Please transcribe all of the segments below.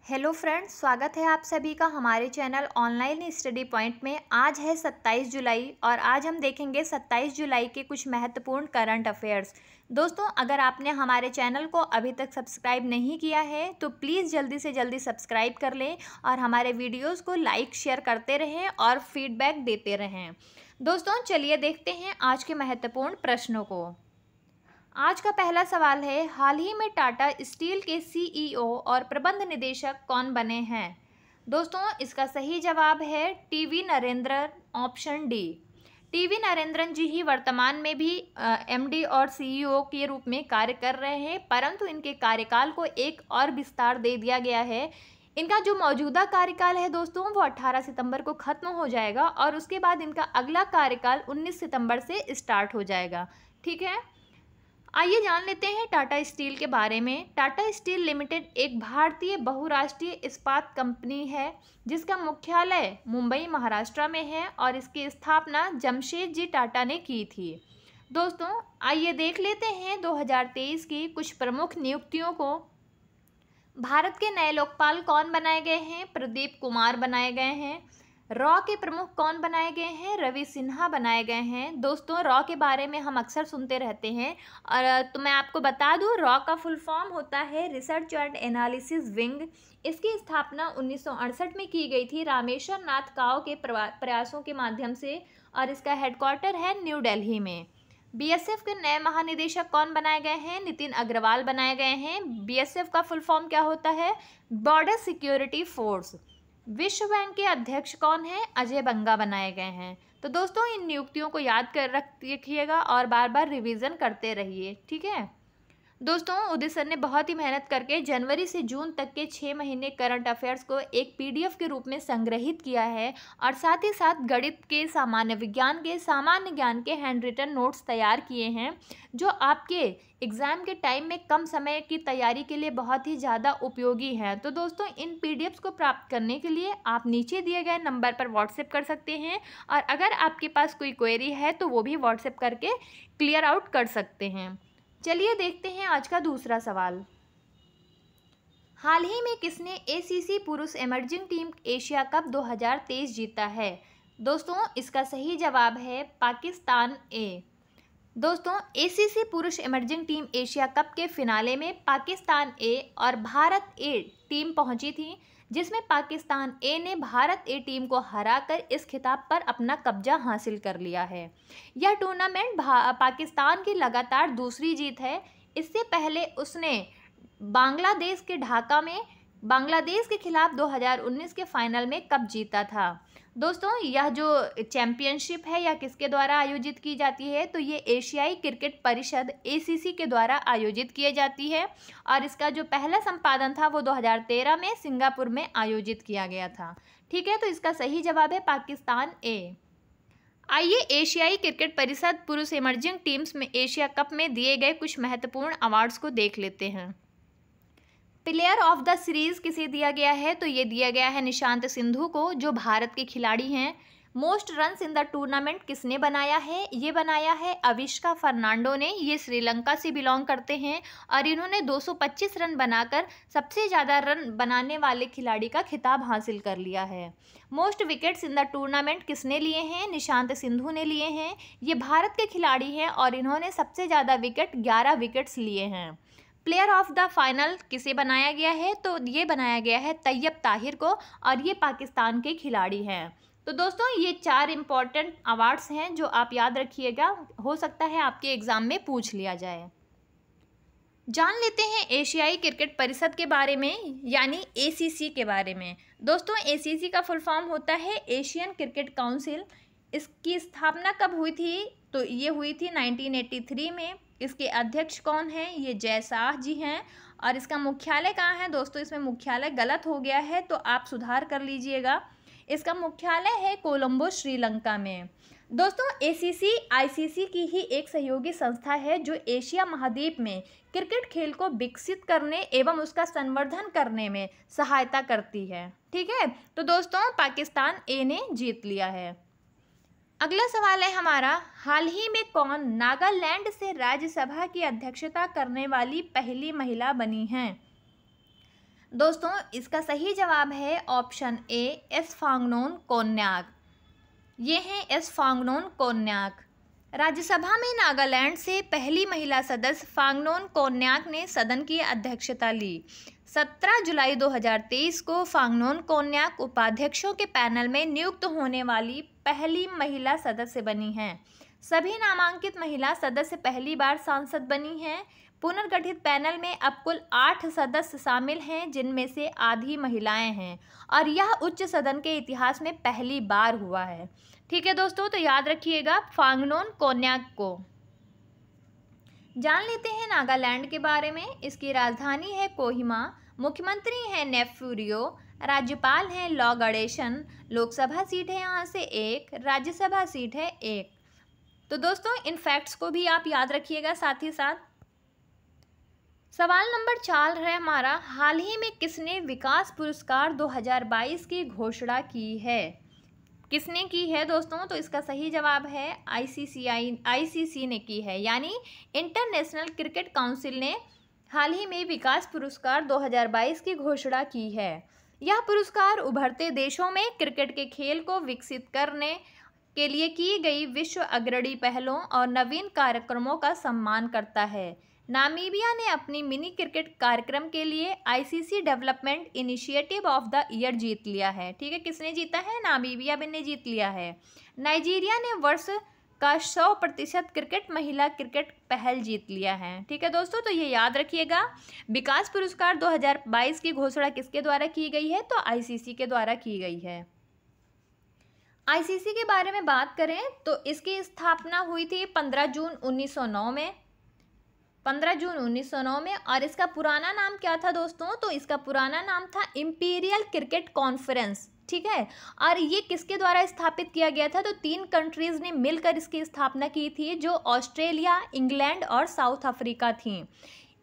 Hello friends, स्वागत है आप सभी का हमारे चैनल ऑनलाइन स्टडी पॉइंट में। आज है 27 जुलाई और आज हम देखेंगे 27 जुलाई के कुछ महत्वपूर्ण करंट अफेयर्स। दोस्तों, अगर आपने हमारे चैनल को अभी तक सब्सक्राइब नहीं किया है तो प्लीज़ जल्दी से जल्दी सब्सक्राइब कर लें और हमारे वीडियोज़ को लाइक शेयर करते रहें और फीडबैक देते रहें। दोस्तों, चलिए देखते हैं आज के महत्वपूर्ण प्रश्नों को। आज का पहला सवाल है, हाल ही में टाटा स्टील के सीईओ और प्रबंध निदेशक कौन बने हैं? दोस्तों, इसका सही जवाब है TV Narendran, option D. TV Narendran ji ही वर्तमान में भी एमडी और सीईओ के रूप में कार्य कर रहे हैं, परंतु इनके कार्यकाल को एक और विस्तार दे दिया गया है। इनका जो मौजूदा कार्यकाल है दोस्तों, वो 18 सितंबर को ख़त्म हो जाएगा और उसके बाद इनका अगला कार्यकाल 19 सितंबर से स्टार्ट हो जाएगा। ठीक है, आइए जान लेते हैं टाटा स्टील के बारे में। टाटा स्टील लिमिटेड एक भारतीय बहुराष्ट्रीय इस्पात कंपनी है जिसका मुख्यालय मुंबई, महाराष्ट्र में है और इसकी स्थापना जमशेदजी टाटा ने की थी। दोस्तों, आइए देख लेते हैं 2023 की कुछ प्रमुख नियुक्तियों को। भारत के नए लोकपाल कौन बनाए गए हैं? प्रदीप कुमार बनाए गए हैं। रॉ के प्रमुख कौन बनाए गए हैं? रवि सिन्हा बनाए गए हैं। दोस्तों, रॉ के बारे में हम अक्सर सुनते रहते हैं और तो मैं आपको बता दूं, रॉ का फुल फॉर्म होता है रिसर्च एंड एनालिसिस विंग। इसकी स्थापना 1968 में की गई थी रामेश्वर नाथ काव के प्रयासों के माध्यम से और इसका हेडक्वार्टर है न्यू दिल्ली में। बीएसएफ के नए महानिदेशक कौन बनाए गए हैं? नितिन अग्रवाल बनाए गए हैं। बीएसएफ का फुल फॉर्म क्या होता है? Border security force. विश्व बैंक के अध्यक्ष कौन है? अजय बंगा बनाए गए हैं। तो दोस्तों, इन नियुक्तियों को याद कर रखिएगा और बार बार रिवीजन करते रहिए। ठीक है दोस्तों, उदय सर ने बहुत ही मेहनत करके जनवरी से जून तक के 6 महीने करंट अफेयर्स को एक पीडीएफ के रूप में संग्रहित किया है और साथ ही साथ गणित के, सामान्य विज्ञान के, सामान्य ज्ञान के हैंड रिटन नोट्स तैयार किए हैं जो आपके एग्ज़ाम के टाइम में कम समय की तैयारी के लिए बहुत ही ज़्यादा उपयोगी हैं। तो दोस्तों, इन पीडीएफ्स को प्राप्त करने के लिए आप नीचे दिए गए नंबर पर व्हाट्सएप कर सकते हैं और अगर आपके पास कोई क्वेरी है तो वो भी व्हाट्सएप करके क्लियर आउट कर सकते हैं। चलिए देखते हैं आज का दूसरा सवाल। हाल ही में किसने एसीसी पुरुष इमर्जिंग टीम एशिया कप 2023 जीता है? दोस्तों, इसका सही जवाब है पाकिस्तान ए। दोस्तों, एसीसी पुरुष इमर्जिंग टीम एशिया कप के फिनाले में पाकिस्तान ए और भारत ए टीम पहुंची थी, जिसमें पाकिस्तान ए ने भारत ए टीम को हराकर इस खिताब पर अपना कब्जा हासिल कर लिया है। यह टूर्नामेंट पाकिस्तान की लगातार दूसरी जीत है। इससे पहले उसने बांग्लादेश के ढाका में बांग्लादेश के खिलाफ 2019 के फाइनल में कप जीता था। दोस्तों, यह जो चैंपियनशिप है यह किसके द्वारा आयोजित की जाती है? तो ये एशियाई क्रिकेट परिषद एसीसी के द्वारा आयोजित की जाती है और इसका जो पहला संपादन था वो 2013 में सिंगापुर में आयोजित किया गया था। ठीक है, तो इसका सही जवाब है पाकिस्तान ए। आइए एशियाई क्रिकेट परिषद पुरुष इमर्जिंग टीम्स में एशिया कप में दिए गए कुछ महत्वपूर्ण अवार्ड्स को देख लेते हैं। प्लेयर ऑफ द सीरीज किसे दिया गया है? तो ये दिया गया है निशांत सिंधु को, जो भारत के खिलाड़ी हैं। Most runs in the tournament किसने बनाया है? ये बनाया है अविष्का फर्नांडो ने। ये श्रीलंका से बिलोंग करते हैं और इन्होंने 225 रन बनाकर सबसे ज़्यादा रन बनाने वाले खिलाड़ी का खिताब हासिल कर लिया है। Most wickets in the tournament किसने लिए हैं? निशांत सिंधु ने लिए हैं। ये भारत के खिलाड़ी हैं और इन्होंने सबसे ज़्यादा विकेट 11 विकेट्स लिए हैं। प्लेयर ऑफ द फाइनल किसे बनाया गया है? तो ये बनाया गया है तैयब ताहिर को और ये पाकिस्तान के खिलाड़ी हैं। तो दोस्तों, ये 4 इम्पॉर्टेंट अवार्ड्स हैं जो आप याद रखिएगा, हो सकता है आपके एग्ज़ाम में पूछ लिया जाए। जान लेते हैं एशियाई क्रिकेट परिषद के बारे में, यानी एसीसी के बारे में। दोस्तों, एसीसी का फुल फॉर्म होता है एशियन क्रिकेट काउंसिल। इसकी स्थापना कब हुई थी? तो ये हुई थी 1983 में। इसके अध्यक्ष कौन हैं? ये जय शाह जी हैं और इसका मुख्यालय कहाँ है? दोस्तों, इसमें मुख्यालय गलत हो गया है तो आप सुधार कर लीजिएगा। इसका मुख्यालय है कोलंबो, श्रीलंका में। दोस्तों, एसीसी आईसीसी की ही एक सहयोगी संस्था है जो एशिया महाद्वीप में क्रिकेट खेल को विकसित करने एवं उसका संवर्धन करने में सहायता करती है। ठीक है, तो दोस्तों, पाकिस्तान ए ने जीत लिया है। अगला सवाल है हमारा, हाल ही में कौन नागालैंड से राज्यसभा की अध्यक्षता करने वाली पहली महिला बनी हैं? दोस्तों इसका सही जवाब है ऑप्शन ए, एस्फांगनोन कोन्याक। ये हैं एस्फांगनोन कोन्याक। राज्यसभा में नागालैंड से पहली महिला सदस्य फांगनोन कोन्याक ने सदन की अध्यक्षता ली। 17 जुलाई 2023 को फांगनोन कोन्याक उपाध्यक्षों के पैनल में नियुक्त होने वाली पहली महिला सदस्य बनी हैं। सभी नामांकित महिला सदस्य पहली बार सांसद बनी हैं। पुनर्गठित पैनल में अब कुल 8 सदस्य शामिल हैं, जिनमें से आधी महिलाएं हैं, और यह उच्च सदन के इतिहास में पहली बार हुआ है। ठीक है दोस्तों, तो याद रखिएगा फांगनोन कोन्याक को। जान लेते हैं नागालैंड के बारे में। इसकी राजधानी है कोहिमा, मुख्यमंत्री हैं नेफ्यूरियो, राज्यपाल हैं लॉ गणेशन, लोकसभा सीट है यहाँ से 1, राज्यसभा सीट है 1। तो दोस्तों इन फैक्ट्स को भी आप याद रखिएगा साथ ही साथ। सवाल नंबर 4 है हमारा, हाल ही में किसने विकास पुरस्कार 2022 की घोषणा की है? किसने की है दोस्तों? तो इसका सही जवाब है आईसीसी ने की है, यानी इंटरनेशनल क्रिकेट काउंसिल ने हाल ही में विकास पुरस्कार 2022 की घोषणा की है। यह पुरस्कार उभरते देशों में क्रिकेट के खेल को विकसित करने के लिए की गई विश्व अग्रणी पहलों और नवीन कार्यक्रमों का सम्मान करता है। नामीबिया ने अपनी मिनी क्रिकेट कार्यक्रम के लिए ICC development initiative of the year जीत लिया है। ठीक है, किसने जीता है? नामीबिया ने जीत लिया है। नाइजीरिया ने वर्ष का 100% क्रिकेट महिला क्रिकेट पहल जीत लिया है। ठीक है दोस्तों, तो ये याद रखिएगा। विकास पुरस्कार 2022 की घोषणा किसके द्वारा की गई है? तो आईसीसी के द्वारा की गई है। आईसीसी के बारे में बात करें तो इसकी स्थापना हुई थी 15 जून 1909 में। 15 जून 1909 में। और इसका पुराना नाम क्या था दोस्तों? तो इसका पुराना नाम था इंपीरियल क्रिकेट कॉन्फ्रेंस। ठीक है, और ये किसके द्वारा स्थापित किया गया था? तो 3 कंट्रीज़ ने मिलकर इसकी स्थापना की थी, जो ऑस्ट्रेलिया, इंग्लैंड और साउथ अफ्रीका थी।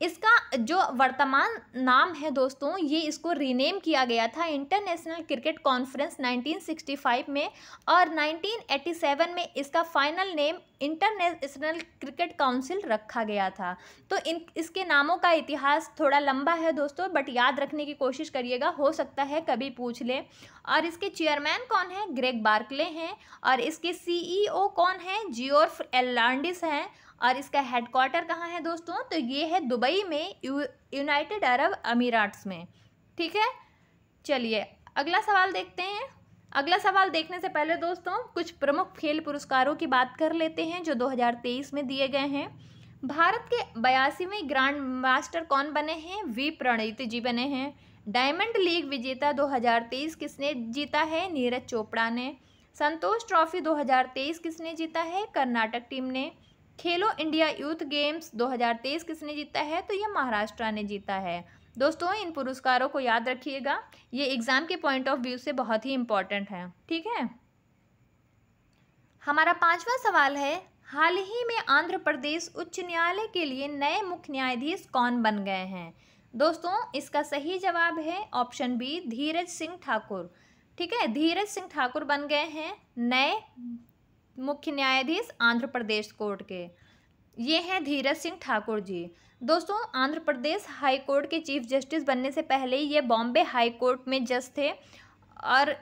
इसका जो वर्तमान नाम है दोस्तों, ये इसको रीनेम किया गया था इंटरनेशनल क्रिकेट कॉन्फ्रेंस 1965 में, और 1987 में इसका final name international cricket council रखा गया था। तो इसके नामों का इतिहास थोड़ा लंबा है दोस्तों, बट याद रखने की कोशिश करिएगा, हो सकता है कभी पूछ ले। और इसके चेयरमैन कौन है? ग्रेग बार्कले हैं। और इसके सीईओ कौन है? जियोर्फ एर्नांडिस हैं। और इसका हेडक्वार्टर कहाँ है दोस्तों? तो ये है दुबई में, यूनाइटेड अरब अमीराट्स में। ठीक है, चलिए अगला सवाल देखते हैं। अगला सवाल देखने से पहले दोस्तों कुछ प्रमुख खेल पुरस्कारों की बात कर लेते हैं जो 2023 में दिए गए हैं। भारत के 82वें ग्रैंड मास्टर कौन बने हैं? वी प्रणीत जी बने हैं। डायमंड लीग विजेता 2023 किसने जीता है? नीरज चोपड़ा ने। संतोष ट्रॉफी 2023 किसने जीता है? कर्नाटक टीम ने। खेलो इंडिया यूथ गेम्स 2023 किसने जीता है? तो यह महाराष्ट्र ने जीता है। दोस्तों इन पुरस्कारों को याद रखिएगा, ये एग्जाम के पॉइंट ऑफ व्यू से बहुत ही इम्पोर्टेंट है। ठीक है, हमारा 5वां सवाल है, हाल ही में आंध्र प्रदेश उच्च न्यायालय के लिए नए मुख्य न्यायाधीश कौन बन गए हैं? दोस्तों इसका सही जवाब है ऑप्शन बी, धीरज सिंह ठाकुर। ठीक है, धीरज सिंह ठाकुर बन गए हैं नए मुख्य न्यायाधीश आंध्र प्रदेश कोर्ट के। ये हैं धीरज सिंह ठाकुर जी। दोस्तों आंध्र प्रदेश हाई कोर्ट के चीफ जस्टिस बनने से पहले ये बॉम्बे हाई कोर्ट में जज थे, और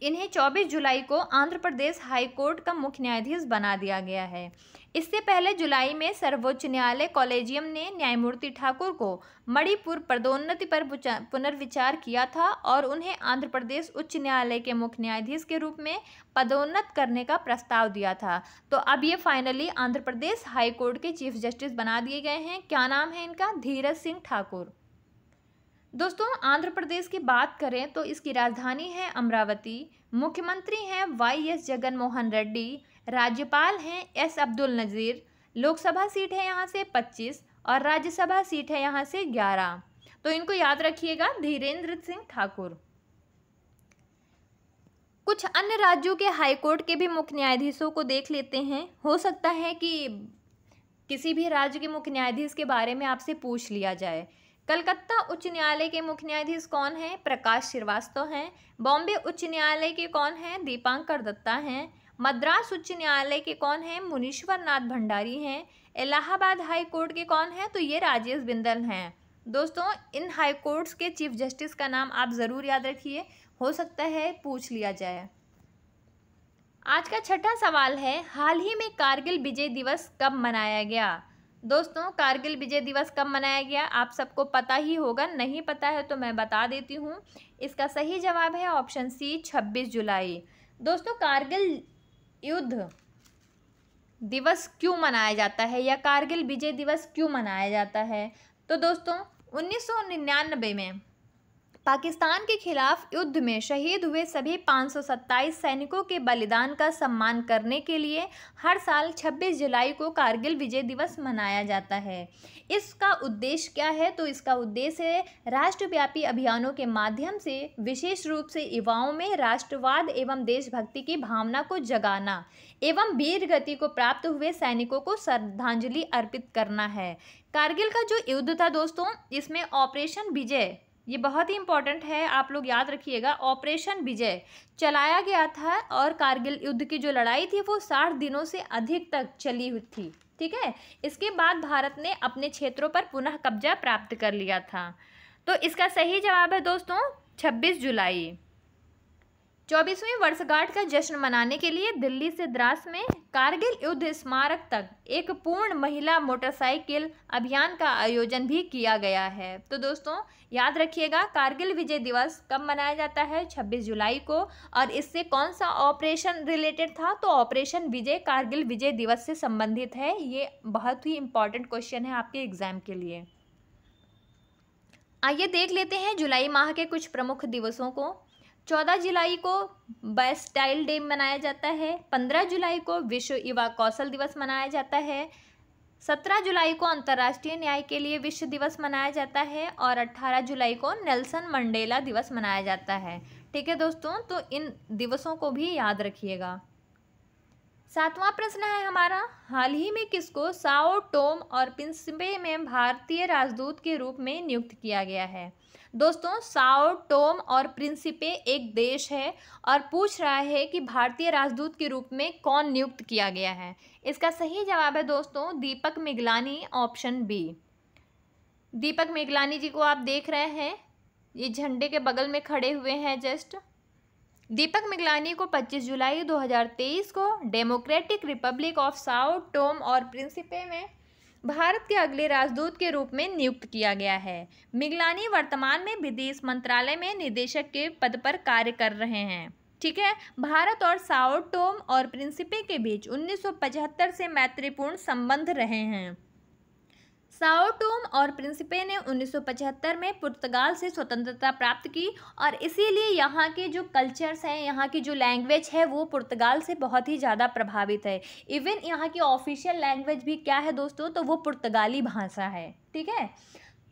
इन्हें 24 जुलाई को आंध्र प्रदेश हाई कोर्ट का मुख्य न्यायाधीश बना दिया गया है। इससे पहले जुलाई में सर्वोच्च न्यायालय कॉलेजियम ने न्यायमूर्ति ठाकुर को मणिपुर पदोन्नति पर पुनर्विचार किया था और उन्हें आंध्र प्रदेश उच्च न्यायालय के मुख्य न्यायाधीश के रूप में पदोन्नत करने का प्रस्ताव दिया था। तो अब ये finally Andhra Pradesh high court के चीफ जस्टिस बना दिए गए हैं। क्या नाम है इनका? धीरज सिंह ठाकुर। दोस्तों आंध्र प्रदेश की बात करें तो इसकी राजधानी है अमरावती, मुख्यमंत्री हैं YS जगन मोहन रेड्डी, राज्यपाल हैं S अब्दुल नज़ीर, लोकसभा सीट है यहाँ से 25 और राज्यसभा सीट है यहाँ से 11। तो इनको याद रखिएगा, धीरेन्द्र सिंह ठाकुर। कुछ अन्य राज्यों के हाईकोर्ट के भी मुख्य न्यायाधीशों को देख लेते हैं। हो सकता है कि किसी भी राज्य के मुख्य न्यायाधीश के बारे में आपसे पूछ लिया जाए। कलकत्ता उच्च न्यायालय के मुख्य न्यायाधीश कौन है? प्रकाश श्रीवास्तव हैं। बॉम्बे उच्च न्यायालय के कौन हैं? दीपांकर दत्ता हैं। मद्रास उच्च न्यायालय के कौन हैं? मुनीश्वर नाथ भंडारी हैं। इलाहाबाद हाई कोर्ट के कौन हैं? तो ये राजेश बिंदल हैं। दोस्तों इन हाई कोर्ट्स के चीफ जस्टिस का नाम आप ज़रूर याद रखिए, हो सकता है पूछ लिया जाए। आज का छठा सवाल है, हाल ही में कारगिल विजय दिवस कब मनाया गया? दोस्तों कारगिल विजय दिवस कब मनाया गया आप सबको पता ही होगा, नहीं पता है तो मैं बता देती हूँ। इसका सही जवाब है ऑप्शन सी 26 जुलाई। दोस्तों कारगिल युद्ध दिवस क्यों मनाया जाता है या कारगिल विजय दिवस क्यों मनाया जाता है? तो दोस्तों 1999 में पाकिस्तान के खिलाफ युद्ध में शहीद हुए सभी 527 सैनिकों के बलिदान का सम्मान करने के लिए हर साल 26 जुलाई को कारगिल विजय दिवस मनाया जाता है। इसका उद्देश्य क्या है? तो इसका उद्देश्य है राष्ट्रव्यापी अभियानों के माध्यम से विशेष रूप से युवाओं में राष्ट्रवाद एवं देशभक्ति की भावना को जगाना एवं वीर गति को प्राप्त हुए सैनिकों को श्रद्धांजलि अर्पित करना है। कारगिल का जो युद्ध था दोस्तों, इसमें ऑपरेशन विजय, ये बहुत ही इंपॉर्टेंट है, आप लोग याद रखिएगा, ऑपरेशन विजय चलाया गया था और कारगिल युद्ध की जो लड़ाई थी वो 60 दिनों से अधिक तक चली हुई थी। ठीक है, इसके बाद भारत ने अपने क्षेत्रों पर पुनः कब्जा प्राप्त कर लिया था। तो इसका सही जवाब है दोस्तों 26 जुलाई। 24वीं वर्षगांठ का जश्न मनाने के लिए दिल्ली से द्रास में कारगिल युद्ध स्मारक तक एक पूर्ण महिला मोटरसाइकिल अभियान का आयोजन भी किया गया है। तो दोस्तों याद रखिएगा, कारगिल विजय दिवस कब मनाया जाता है? 26 जुलाई को। और इससे कौन सा ऑपरेशन रिलेटेड था? तो ऑपरेशन विजय कारगिल विजय दिवस से संबंधित है। ये बहुत ही इंपॉर्टेंट क्वेश्चन है आपके एग्जाम के लिए। आइए देख लेते हैं जुलाई माह के कुछ प्रमुख दिवसों को। 14 जुलाई को बैस्टाइल डे मनाया जाता है। 15 जुलाई को विश्व युवा कौशल दिवस मनाया जाता है। 17 जुलाई को अंतर्राष्ट्रीय न्याय के लिए विश्व दिवस मनाया जाता है और 18 जुलाई को नेल्सन मंडेला दिवस मनाया जाता है। ठीक है दोस्तों, तो इन दिवसों को भी याद रखिएगा। 7वां प्रश्न है हमारा, हाल ही में किसको साओ टोम और प्रिंसिपे में भारतीय राजदूत के रूप में नियुक्त किया गया है? दोस्तों साओ टोम और प्रिंसिपे एक देश है और पूछ रहा है कि भारतीय राजदूत के रूप में कौन नियुक्त किया गया है। इसका सही जवाब है दोस्तों दीपक मिगलानी, ऑप्शन बी। दीपक मिगलानी जी को आप देख रहे हैं, ये झंडे के बगल में खड़े हुए हैं जस्ट। दीपक मिगलानी को 25 जुलाई 2023 को democratic Republic of Sao Tomé और प्रिंसिपे में भारत के अगले राजदूत के रूप में नियुक्त किया गया है। मिगलानी वर्तमान में विदेश मंत्रालय में निदेशक के पद पर कार्य कर रहे हैं। ठीक है, भारत और साओ टोम और प्रिंसिपे के बीच 1975 से मैत्रीपूर्ण संबंध रहे हैं। साओ टोम और प्रिंसिपे ने 1975 में पुर्तगाल से स्वतंत्रता प्राप्त की और इसीलिए यहाँ के जो कल्चर्स हैं, यहाँ की जो लैंग्वेज है वो पुर्तगाल से बहुत ही ज़्यादा प्रभावित है। इवन यहाँ की ऑफिशियल लैंग्वेज भी क्या है दोस्तों? तो वो पुर्तगाली भाषा है। ठीक है,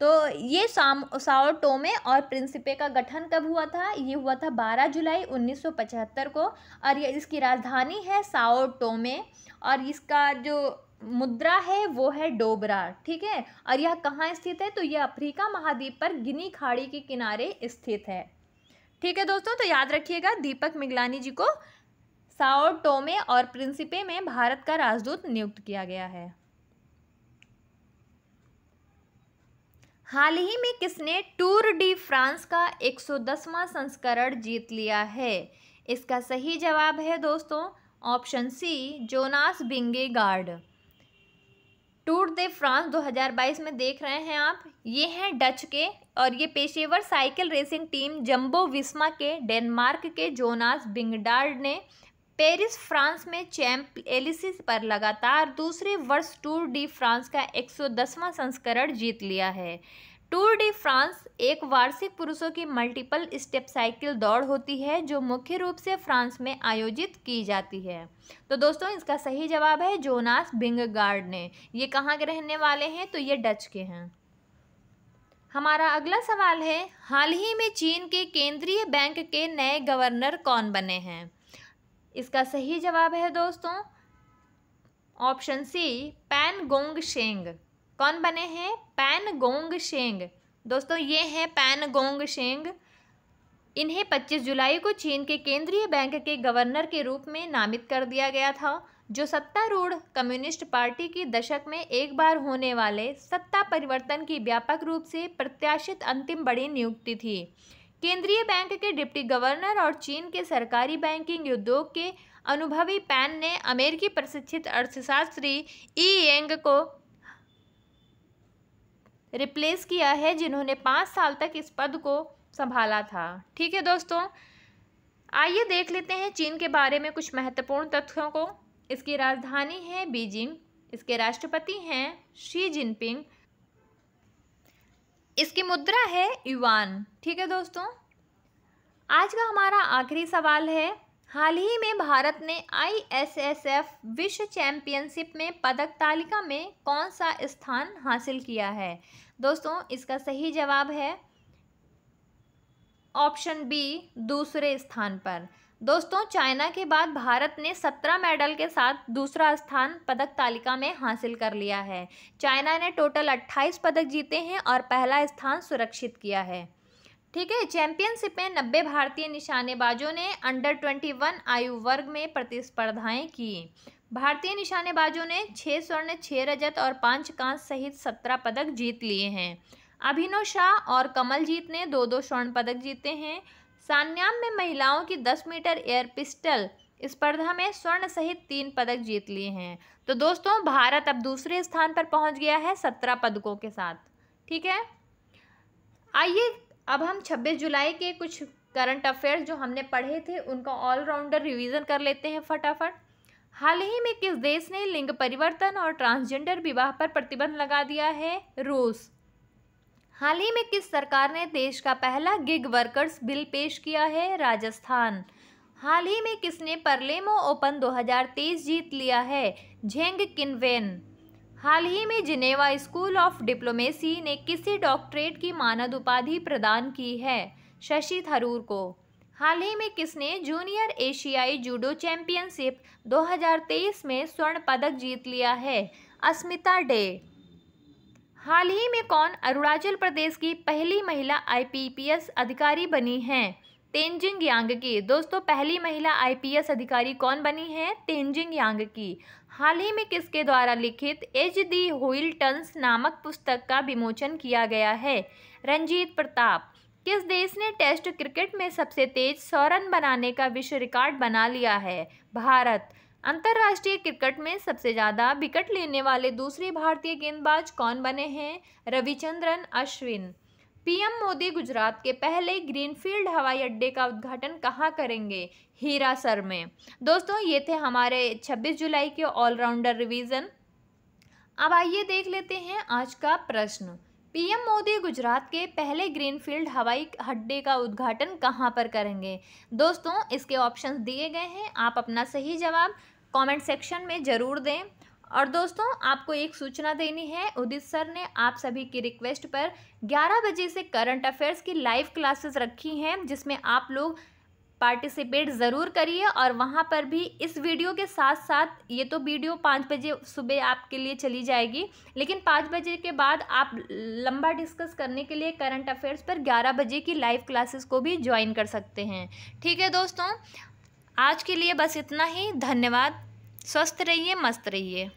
तो ये साओ टोमे और प्रिंसिपे का गठन कब हुआ था? ये हुआ था 12 जुलाई 1975 को और ये इसकी राजधानी है साओ टोमे और इसका जो मुद्रा है वो है डोबरा। ठीक है, और यह कहाँ स्थित है? तो यह अफ्रीका महाद्वीप पर गिनी खाड़ी के किनारे स्थित है। ठीक है दोस्तों, तो याद रखिएगा दीपक मिगलानी जी को साओ टोमे और प्रिंसिपे में भारत का राजदूत नियुक्त किया गया है। हाल ही में किसने टूर डी फ्रांस का 110वां संस्करण जीत लिया है? इसका सही जवाब है दोस्तों option C Jonas Vingegaard. Tour de France 2022 में देख रहे हैं आप, ये हैं डच के और ये पेशेवर साइकिल रेसिंग टीम जंबो विस्मा के डेनमार्क के जोनास विंगेगार्ड ने पेरिस फ्रांस में चैंप एलिसीज पर लगातार दूसरे वर्ष टूर डी फ्रांस का 110वां संस्करण जीत लिया है। टूर डी फ्रांस एक वार्षिक पुरुषों की मल्टीपल स्टेप साइकिल दौड़ होती है जो मुख्य रूप से फ्रांस में आयोजित की जाती है। तो दोस्तों इसका सही जवाब है जोनास विंगेगार्ड ने। ये कहाँ के रहने वाले हैं? तो ये डच के हैं। हमारा अगला सवाल है, हाल ही में चीन के केंद्रीय बैंक के नए गवर्नर कौन बने हैं? इसका सही जवाब है दोस्तों ऑप्शन सी पैन गोंग शेंग। कौन बने हैं? पैन गोंग शेंग। दोस्तों ये हैं पैन गोंग शेंग। इन्हें 25 जुलाई को चीन के केंद्रीय बैंक के गवर्नर के रूप में नामित कर दिया गया था। जो सत्तारूढ़ कम्युनिस्ट पार्टी की दशक में एक बार होने वाले सत्ता परिवर्तन की व्यापक रूप से प्रत्याशित अंतिम बड़ी नियुक्ति थी। केंद्रीय बैंक के डिप्टी गवर्नर और चीन के सरकारी बैंकिंग उद्योग के अनुभवी पैन ने अमेरिकी प्रशिक्षित अर्थशास्त्री ई येंग को रिप्लेस किया है, जिन्होंने 5 साल तक इस पद को संभाला था। ठीक है दोस्तों, आइए देख लेते हैं चीन के बारे में कुछ महत्वपूर्ण तथ्यों को। इसकी राजधानी है बीजिंग, इसके राष्ट्रपति हैं शी जिनपिंग, इसकी मुद्रा है युआन। ठीक है दोस्तों, आज का हमारा आखिरी सवाल है, हाल ही में भारत ने ISSF विश्व चैंपियनशिप में पदक तालिका में कौन सा स्थान हासिल किया है? दोस्तों, इसका सही जवाब है ऑप्शन बी, दूसरे स्थान पर। दोस्तों, चाइना के बाद भारत ने 17 मेडल के साथ दूसरा स्थान पदक तालिका में हासिल कर लिया है। चाइना ने टोटल 28 पदक जीते हैं और पहला स्थान सुरक्षित किया है। ठीक है, चैंपियनशिप में 90 भारतीय निशानेबाजों ने अंडर 21 आयु वर्ग में प्रतिस्पर्धाएं की। भारतीय निशानेबाजों ने 6 स्वर्ण, 6 रजत और 5 कांस्य सहित 17 पदक जीत लिए हैं। अभिनव शाह और कमलजीत ने 2-2 स्वर्ण पदक जीते हैं। सान्याम में महिलाओं की 10 मीटर एयर पिस्टल स्पर्धा में स्वर्ण सहित 3 पदक जीत लिए हैं। तो दोस्तों, भारत अब दूसरे स्थान पर पहुंच गया है 17 पदकों के साथ। ठीक है, आइए अब हम 26 जुलाई के कुछ करंट अफेयर्स जो हमने पढ़े थे उनका ऑलराउंडर रिवीजन कर लेते हैं फटाफट। हाल ही में किस देश ने लिंग परिवर्तन और ट्रांसजेंडर विवाह पर प्रतिबंध लगा दिया है? रूस। हाल ही में किस सरकार ने देश का पहला गिग वर्कर्स बिल पेश किया है? राजस्थान। हाल ही में किसने परलेमो ओपन 2023 जीत लिया है? Zheng Qinwen. हाल ही में जिनेवा स्कूल ऑफ डिप्लोमेसी ने किसी डॉक्टरेट की मानद उपाधि प्रदान की है? शशि थरूर को। हाल ही में किसने जूनियर एशियाई जूडो चैंपियनशिप 2023 में स्वर्ण पदक जीत लिया है? अस्मिता डे। हाल ही में कौन अरुणाचल प्रदेश की पहली महिला IPPS अधिकारी बनी हैं? तेंजिंग यांगकी। दोस्तों, पहली महिला IPS अधिकारी कौन बनी है? तेंजिंग यांगकी। हाल ही में किसके द्वारा लिखित एज दी हुइलटन्स नामक पुस्तक का विमोचन किया गया है? रंजीत प्रताप। किस देश ने टेस्ट क्रिकेट में सबसे तेज 100 रन बनाने का विश्व रिकॉर्ड बना लिया है? भारत। अंतर्राष्ट्रीय क्रिकेट में सबसे ज़्यादा विकेट लेने वाले दूसरे भारतीय गेंदबाज कौन बने हैं? रविचंद्रन अश्विन। PM मोदी गुजरात के पहले ग्रीनफील्ड हवाई अड्डे का उद्घाटन कहाँ करेंगे? हीरासर में। दोस्तों, ये थे हमारे 26 जुलाई के ऑलराउंडर रिवीजन। अब आइए देख लेते हैं आज का प्रश्न। PM मोदी गुजरात के पहले ग्रीनफील्ड हवाई अड्डे का उद्घाटन कहाँ पर करेंगे? दोस्तों, इसके ऑप्शंस दिए गए हैं, आप अपना सही जवाब कमेंट सेक्शन में ज़रूर दें। और दोस्तों, आपको एक सूचना देनी है, उदित सर ने आप सभी की रिक्वेस्ट पर 11 बजे से करंट अफेयर्स की लाइव क्लासेस रखी हैं, जिसमें आप लोग पार्टिसिपेट ज़रूर करिए। और वहाँ पर भी इस वीडियो के साथ साथ ये तो वीडियो 5 बजे सुबह आपके लिए चली जाएगी, लेकिन 5 बजे के बाद आप लंबा डिस्कस करने के लिए करंट अफेयर्स पर 11 बजे की लाइव क्लासेस को भी ज्वाइन कर सकते हैं। ठीक है दोस्तों, आज के लिए बस इतना ही। धन्यवाद। स्वस्थ रहिए, मस्त रहिए।